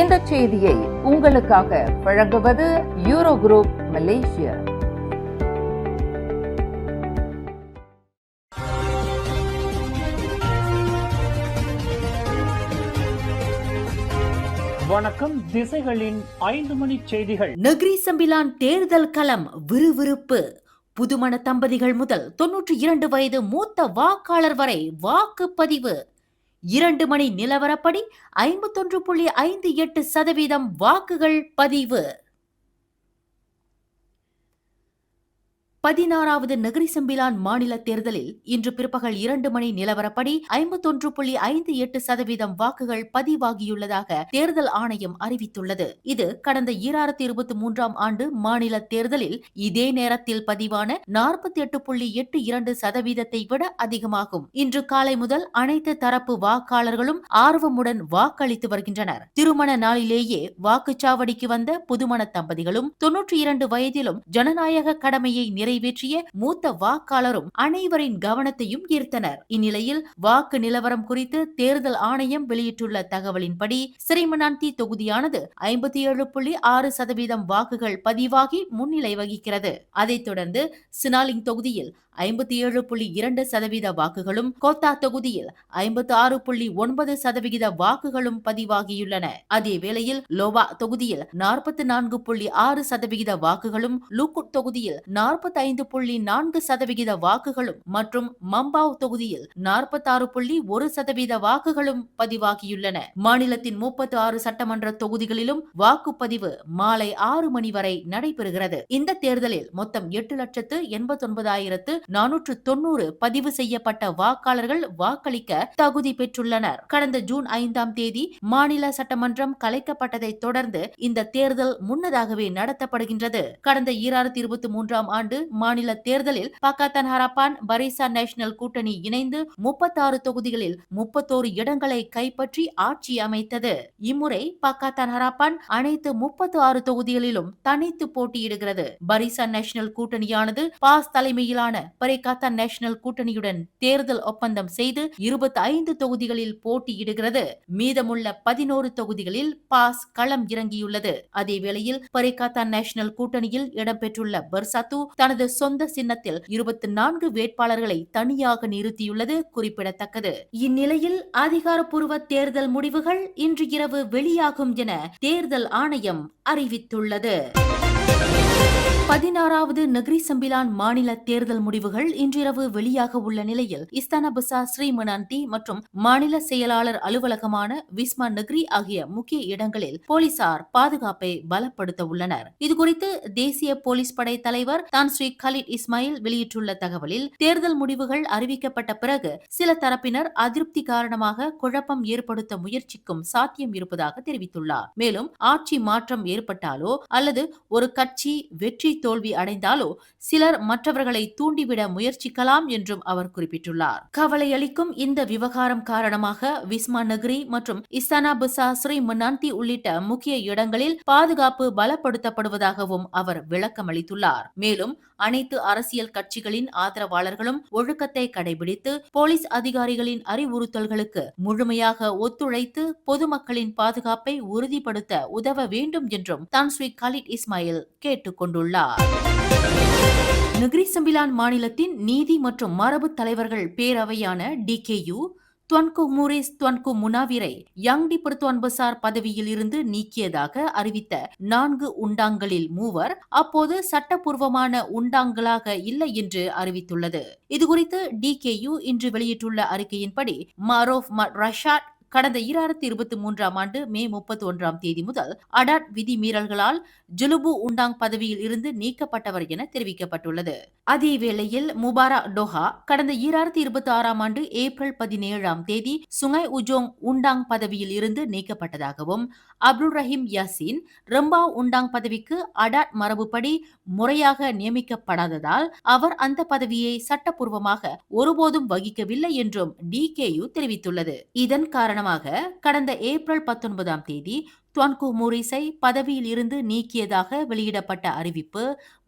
இந்த செய்தியை உங்களுக்காக வழங்குவது யூரோ குரூப் மலேசியா. வணக்கம். திசைகளின் 5 மணி செய்திகள். நெகிரி சம்பிலான் தேர்தல் களம் விறுவிறுப்பு. புதுமண தம்பதிகள் முதல் 92 வயது மூத்த வாக்காளர் வரை வாக்குப்பதிவு. 2 மணி நிலவரப்படி 51.58% வாக்குகள் பதிவு. 16வது நெகிரி சம்பிலான் மாநில தேர்தலில் இன்று பிற்பகல் 2 மணி நிலவரப்படி 51.58% வாக்குகள் பதிவாகியுள்ளதாக தேர்தல் ஆணையம் அறிவித்துள்ளது. இது கடந்த 2023ஆம் ஆண்டு மாநில தேர்தலில் இதே நேரத்தில் பதிவான 48.82% விட அதிகமாகும். இன்று காலை முதல் அனைத்து தரப்பு வாக்காளர்களும் ஆர்வமுடன் வாக்களித்து வருகின்றனர். திருமண நாளிலேயே வாக்குச்சாவடிக்கு வந்த புதுமண தம்பதிகளும் 92 வயதிலும் ஜனநாயக கடமையை நிறைவேற்றிய மூத்த வாக்காளரும் அனைவரின் கவனத்தையும் ஈர்த்தனர். இந்நிலையில் வாக்கு நிலவரம் குறித்து தேர்தல் ஆணையம் வெளியிட்டுள்ள தகவலின்படி ஸ்ரீமனாந்தி தொகுதியானது 57.6% வாக்குகள் பதிவாகி முன்னிலை வகிக்கிறது. அதைத் தொடர்ந்து சினாலிங் தொகுதியில் 57.2% வாக்குகளும், கோத்தா தொகுதியில் 56.9% வாக்குகளும் பதிவாகியுள்ளன. அதே வேளையில் லோவா தொகுதியில் 44.6% வாக்குகளும், லூக்குட் தொகுதியில் 45.4% வாக்குகளும் மற்றும் மம்பாவ் தொகுதியில் 46.1% வாக்குகளும் பதிவாகியுள்ளன. மாநிலத்தின் 36 சட்டமன்ற தொகுதிகளிலும் வாக்குப்பதிவு மாலை 6 மணி வரை நடைபெறுகிறது. இந்த தேர்தலில் மொத்தம் 8,89,490 பதிவு செய்யப்பட்ட வாக்காளர்கள் வாக்களிக்க தகுதி பெற்றுள்ளனர். கடந்த ஜூன் 5ஆம் தேதி மாநில சட்டமன்றம் கலைக்கப்பட்டதை தொடர்ந்து இந்த தேர்தல் முன்னதாகவே நடத்தப்படுகின்றது. கடந்த 2023ஆம் ஆண்டு மாநில தேர்தலில் பக்காத்தான் ஹராப்பான் பரிசான் நேஷனல் கூட்டணி இணைந்து 36 தொகுதிகளில் 31 இடங்களை கைப்பற்றி ஆட்சி அமைத்தது. இம்முறை பக்காத்தான் ஹராப்பான் அனைத்து 36 தொகுதிகளிலும் தனித்து போட்டியிடுகிறது. பரிசான் நேஷனல் கூட்டணியானது பாஸ் தலைமையிலான பரிகாத்தான் நேஷனல் கூட்டணியுடன் தேர்தல் ஒப்பந்தம் செய்து 25 தொகுதிகளில் போட்டியிடுகிறது. மீதமுள்ள 11 தொகுதிகளில் பாஸ் களம் இறங்கியுள்ளது. அதேவேளையில் பரிகாத்தான் நேஷனல் கூட்டணியில் இடம்பெற்றுள்ள பர்சாத்து தனது சொந்த சின்னத்தில் 24 வேட்பாளர்களை தனியாக நிறுத்தியுள்ளது குறிப்பிடத்தக்கது. இந்நிலையில் அதிகாரப்பூர்வ தேர்தல் முடிவுகள் இன்று இரவு வெளியாகும் என தேர்தல் ஆணையம் அறிவித்துள்ளது. 16வது நெகிரி சம்பிலான் மாநில தேர்தல் முடிவுகள் இன்றிரவு வெளியாக உள்ள நிலையில் இஸ்தானா பசார் ஸ்ரீமனாந்தி மற்றும் மாநில செயலாளர் அலுவலகமான விஸ்மா நெகிரி ஆகிய முக்கிய இடங்களில் போலீசார் பாதுகாப்பை பலப்படுத்த உள்ளனர். இதுகுறித்து தேசிய போலீஸ் படை தலைவர் தான் ஸ்ரீ கலீட் இஸ்மாயில் வெளியிட்டுள்ள தகவலில், தேர்தல் முடிவுகள் அறிவிக்கப்பட்ட பிறகு சில தரப்பினர் அதிருப்தி காரணமாக குழப்பம் ஏற்படுத்த முயற்சிக்கும் சாத்தியம் இருப்பதாக தெரிவித்துள்ளார். மேலும் ஆட்சி மாற்றம் ஏற்பட்டாலோ அல்லது ஒரு கட்சி வெற்றி தோல்வி அடைந்தாலோ சிலர் மற்றவர்களை தூண்டிவிட முயற்சிக்கலாம் என்றும் அவர் குறிப்பிட்டுள்ளார். கவலை அளிக்கும் இந்த விவகாரம் காரணமாக விஸ்மா நகரி மற்றும் இஸ்தானா பசார் ஸ்ரீமனாந்தி உள்ளிட்ட முக்கிய இடங்களில் பாதுகாப்பு பலப்படுத்தப்படுவதாகவும் அவர் விளக்கம் அளித்துள்ளார். மேலும் அனைத்து அரசியல் கட்சிகளின் ஆதரவாளர்களும் ஒழுக்கத்தை கடைபிடித்து போலீஸ் அதிகாரிகளின் அறிவுறுத்தல்களுக்கு முழுமையாக ஒத்துழைத்து பொதுமக்களின் பாதுகாப்பை உறுதிப்படுத்த உதவ வேண்டும் என்றும் தான் ஸ்ரீ கலீட் இஸ்மாயில் கேட்டுக் கொண்டுள்ளார். நெகிரி சம்பிலான் மாநிலத்தின் நீதி மற்றும் மரபு தலைவர்கள் பேரவையான டிகேயு துவன்கு மூரிஸ் துவன்கு முனாவிரை யங்டி பர்துவான் பசார் பதவியில் இருந்து நீக்கியதாக அறிவித்த 4 உண்டாங்களில் 3 அப்போது சட்டப்பூர்வமான உண்டாங்களாக இல்லை என்று அறிவித்துள்ளது. இதுகுறித்து டிகேயு இன்று வெளியிட்டுள்ள அறிக்கையின்படி மாரோஃப் ரஷாட் கடந்த 2023ஆம் ஆண்டு மே 31ஆம் தேதி முதல் அடாட் விதி மீறல்களால் ஜுலுபு உண்டாங் பதவியில் இருந்து நீக்கப்பட்டவர் என தெரிவிக்கப்பட்டுள்ளது. அதேவேளையில் முபாரா டோஹா கடந்த 2026ஆம் ஆண்டு ஏப்ரல் 17ஆம் தேதி சுங்கை உஜோங் உண்டாங் பதவியில் இருந்து நீக்கப்பட்டதாகவும், அப்துல் ரஹீம் யாசின் ரம்பா உண்டாங் பதவிக்கு அடாட் மரபுப்படி முறையாக நியமிக்கப்படாததால் அவர் அந்த பதவியை சட்டப்பூர்வமாக ஒருபோதும் வகிக்கவில்லை என்றும் டிகேயு தெரிவித்துள்ளது. இதன் காரணமாக காரணமாக கடந்த ஏப்ரல் 19ஆம் தேதி துவான்கு மூரிஸை பதவியில் இருந்து நீக்கியதாக வெளியிடப்பட்ட அறிவிப்பு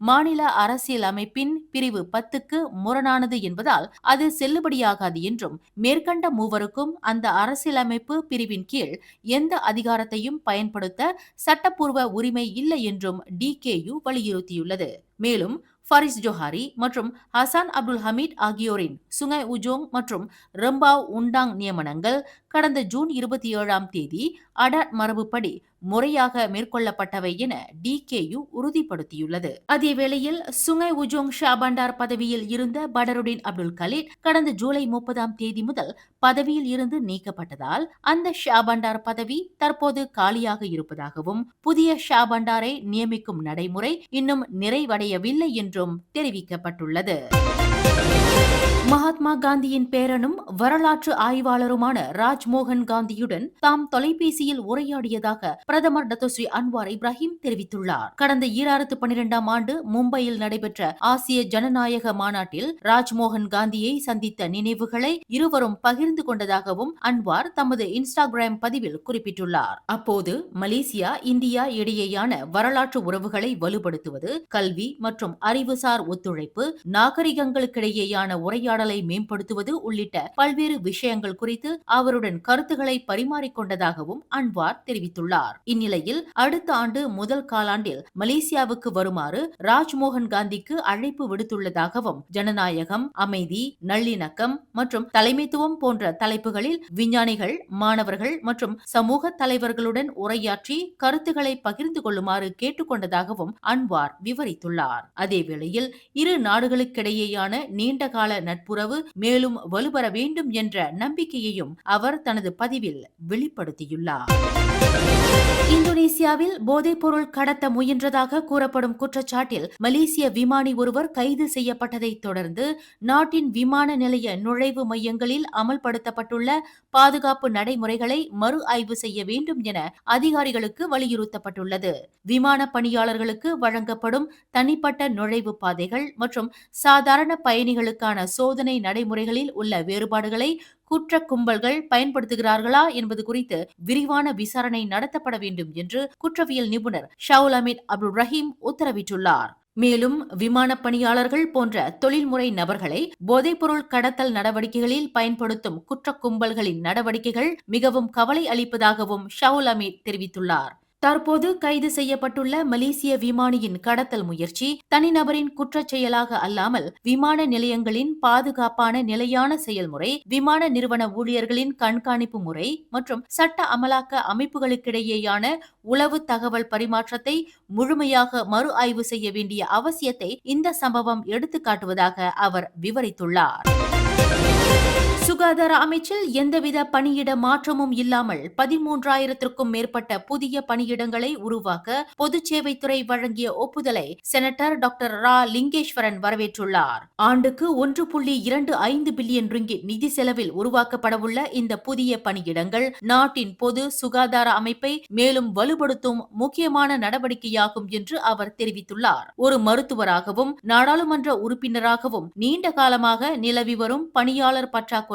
மாநில அரசியல் அமைப்பின் பிரிவு 10க்கு முரணானது என்பதால் அது செல்லுபடியாகாது என்றும் மேற்கண்ட மூவருக்கும் அந்த அரசியலமைப்பு பிரிவின் கீழ் எந்த அதிகாரத்தையும் பயன்படுத்த சட்டப்பூர்வ உரிமை இல்லை என்றும் DKU வலியுறுத்தியுள்ளது. மேலும் ஃபரிஸ் ஜோஹாரி மற்றும் ஹசான் அப்துல் ஹமீட் ஆகியோரின் சுங்கை உஜோங் மற்றும் ரம்பாவ் உண்டாங் நியமனங்கள் கடந்த ஜூன் 27ஆம் தேதி அடாட் மரபுப்படி முறையாக மேற்கொள்ளப்பட்டவை என DKU உறுதிப்படுத்தியுள்ளது. அதேவேளையில் சுங்கை உஜோங் ஷாபண்டார் பதவியில் இருந்த படருடின் அப்துல் கலீட் கடந்த ஜூலை 30ஆம் தேதி முதல் பதவியில் இருந்து நீக்கப்பட்டதால் அந்த ஷாபண்டார் பதவி தற்போது காலியாக இருப்பதாகவும் புதிய ஷாபண்டாரை நியமிக்கும் நடைமுறை இன்னும் நிறைவடையவில்லை என்றும் தெரிவிக்கப்பட்டுள்ளது. மகாத்மா காந்தியின் பேரனும் வரலாற்று ஆய்வாளருமான ராஜ்மோகன் காந்தியுடன் தாம் தொலைபேசியில் உரையாடியதாக பிரதமர் டத்தோஸ்ரீ அன்வார் இப்ராஹிம் தெரிவித்துள்ளார். கடந்த 2012ஆம் ஆண்டு மும்பையில் நடைபெற்ற ஆசிய ஜனநாயக மாநாட்டில் ராஜ்மோகன் காந்தியை சந்தித்த நினைவுகளை இருவரும் பகிர்ந்து கொண்டதாகவும் அன்வார் தமது இன்ஸ்டாகிராம் பதிவில் குறிப்பிட்டுள்ளார். அப்போது மலேசியா இந்தியா இடையேயான வரலாற்று உறவுகளை வலுப்படுத்துவது, கல்வி மற்றும் அறிவுசார் ஒத்துழைப்பு, நாகரிகங்களுக்கிடையேயான உரையாடலை மேம்படுத்துவது உள்ளிட்ட பல்வேறு விஷயங்கள் குறித்து அவருடன் கருத்துக்களை பரிமாறிக்கொண்டதாகவும் அன்வார் தெரிவித்துள்ளார். இந்நிலையில் அடுத்த ஆண்டு முதல் காலாண்டில் மலேசியாவுக்கு வருமாறு ராஜ்மோகன் காந்திக்கு அழைப்பு விடுத்துள்ளதாகவும் ஜனநாயகம், அமைதி, நல்லிணக்கம் மற்றும் தலைமைத்துவம் போன்ற தலைப்புகளில் விஞ்ஞானிகள், மாணவர்கள் மற்றும் சமூக தலைவர்களுடன் உரையாற்றி கருத்துக்களை பகிர்ந்து கொள்ளுமாறு கேட்டுக்கொண்டதாகவும் அன்வார் விவரித்துள்ளார். அதேவேளையில் இரு நாடுகளுக்கிடையேயான நீண்டகால நட்புறவு மேலும் வலுப்பெற வேண்டும் என்ற நம்பிக்கையையும் அவர் தனது பதிவில் வெளிப்படுத்தியுள்ளார். இந்தோனேசியாவில் போதைப்பொருள் கடத்த முயன்றதாக கூறப்படும் குற்றச்சாட்டில் மலேசிய விமானி ஒருவர் கைது செய்யப்பட்டதை தொடர்ந்து நாட்டின் விமான நிலைய நுழைவு மையங்களில் அமல்படுத்தப்பட்டுள்ள பாதுகாப்பு நடைமுறைகளை மறு ஆய்வு செய்ய வேண்டும் என அதிகாரிகளுக்கு வலியுறுத்தப்பட்டுள்ளது. விமான பணியாளர்களுக்கு வழங்கப்படும் தனிப்பட்ட நுழைவு பாதைகள் மற்றும் சாதாரண பயணிகளுக்கான சோதனை நடைமுறைகளில் உள்ள வேறுபாடுகளை குற்ற கும்பல்கள் பயன்படுத்துகிறார்களா என்பது குறித்து விரிவான விசாரணை நடத்தப்பட வேண்டும் என்று குற்றவியல் நிபுணர் ஷவுல் அமீத் அப்துல் ரஹீம் உத்தரவிட்டுள்ளார். மேலும் விமான பணியாளர்கள் போன்ற தொழில்முறை நபர்களை போதைப்பொருள் கடத்தல் நடவடிக்கைகளில் பயன்படுத்தும் குற்ற கும்பல்களின் நடவடிக்கைகள் மிகவும் கவலை அளிப்பதாகவும் ஷவுல் அமீத் தெரிவித்துள்ளார். தற்போது கைது செய்யப்பட்டுள்ள மலேசிய விமானியின் கடத்தல் முயற்சி தனிநபரின் குற்றச் செயலாக அல்லாமல் விமான நிலையங்களின் பாதுகாப்பான நிலையான செயல்முறை, விமான நிறுவன ஊழியர்களின் கண்காணிப்பு முறை மற்றும் சட்ட அமலாக்க அமைப்புகளுக்கிடையேயான உளவு தகவல் பரிமாற்றத்தை முழுமையாக மறு ஆய்வு செய்ய வேண்டிய அவசியத்தை இந்த சம்பவம் எடுத்துக்காட்டுவதாக அவர் விவரித்துள்ளார். சுகாதார அமைச்சில் எந்தவித பணியிட மாற்றமும் இல்லாமல் 13,000க்கும் மேற்பட்ட புதிய பணியிடங்களை உருவாக்க பொதுச் சேவைத்துறை வழங்கிய ஒப்புதலை செனட்டர் டாக்டர் ரா லிங்கேஸ்வரன் வரவேற்றுள்ளார். ஆண்டுக்கு 1.25 பில்லியன் ரிங்கிட் நிதி செலவில் உருவாக்கப்படவுள்ள இந்த புதிய பணியிடங்கள் நாட்டின் பொது சுகாதார அமைப்பை மேலும் வலுப்படுத்தும் முக்கியமான நடவடிக்கையாகும் என்று அவர் தெரிவித்துள்ளார். ஒரு மருத்துவராகவும் நாடாளுமன்ற உறுப்பினராகவும் நீண்ட காலமாக நிலவி வரும் பணியாளர் பற்றாக்குறை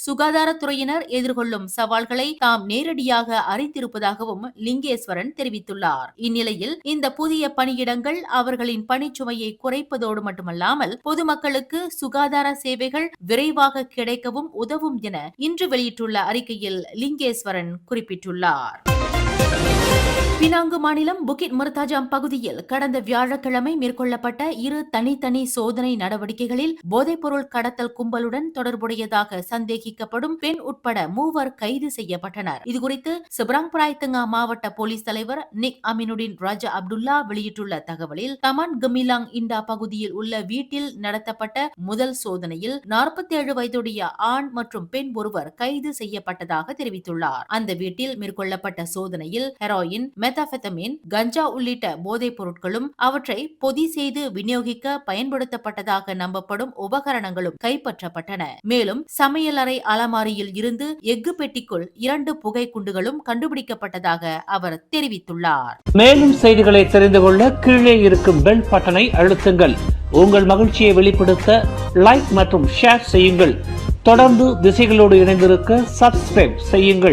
சுகாதாரத்துறையினர் எதிர்கொள்ளும் சவால்களை தாம் நேரடியாக அறிந்திருப்பதாகவும் லிங்கேஸ்வரன் தெரிவித்துள்ளார். இந்நிலையில் இந்த புதிய பணியிடங்கள் அவர்களின் பணிச்சுமையை குறைப்பதோடு மட்டுமல்லாமல் பொதுமக்களுக்கு சுகாதார சேவைகள் விரைவாக கிடைக்கவும் உதவும் என இன்று வெளியிட்டுள்ள அறிக்கையில் லிங்கேஸ்வரன் குறிப்பிட்டுள்ளார். பினாங்கு மாநிலம் புகிட் மர்தாஜாம் பகுதியில் கடந்த வியாழக்கிழமை மேற்கொள்ளப்பட்ட 2 தனித்தனி சோதனை நடவடிக்கைகளில் போதைப்பொருள் கடத்தல் கும்பலுடன் தொடர்புடையதாக சந்தேகிக்கப்படும் பெண் உட்பட 3 கைது செய்யப்பட்டனர். இதுகுறித்து சிப்ராங்பராய் தெங்கா மாவட்ட போலீஸ் தலைவர் நிக் அமினுடின் ராஜா அப்துல்லா வெளியிட்டுள்ள தகவலில் தமான் கமிலாங் இண்டா பகுதியில் உள்ள வீட்டில் நடத்தப்பட்ட முதல் சோதனையில் 47 வயதுடைய ஆண் மற்றும் பெண் ஒருவர் கைது செய்யப்பட்டதாக தெரிவித்துள்ளார். அந்த வீட்டில் மேற்கொள்ளப்பட்ட சோதனையில் ஹெரோயின், மெத்தாபெத்தமின், கஞ்சா உள்ளிட்ட போதைப் பொருட்களும் அவற்றை பொதி செய்து விநியோகிக்க பயன்படுத்தப்பட்டதாக நம்பப்படும் உபகரணங்களும் கைப்பற்றப்பட்டன. மேலும் சமையலறை அலமாரியில் இருந்து எஃகு பெட்டிக்குள் 2 புகை குண்டுகளும் கண்டுபிடிக்கப்பட்டதாக அவர் தெரிவித்துள்ளார். மேலும் செய்திகளை தெரிந்து கொள்ள கீழே இருக்கும் பெல் பட்டனை அழுத்துங்கள். உங்கள் மகிழ்ச்சியை வெளிப்படுத்த லைக் மற்றும் ஷேர் செய்யுங்கள். தொடர்ந்து திசைகளோடு இணைந்திருக்க சப்ஸ்கிரைப் செய்யுங்கள்.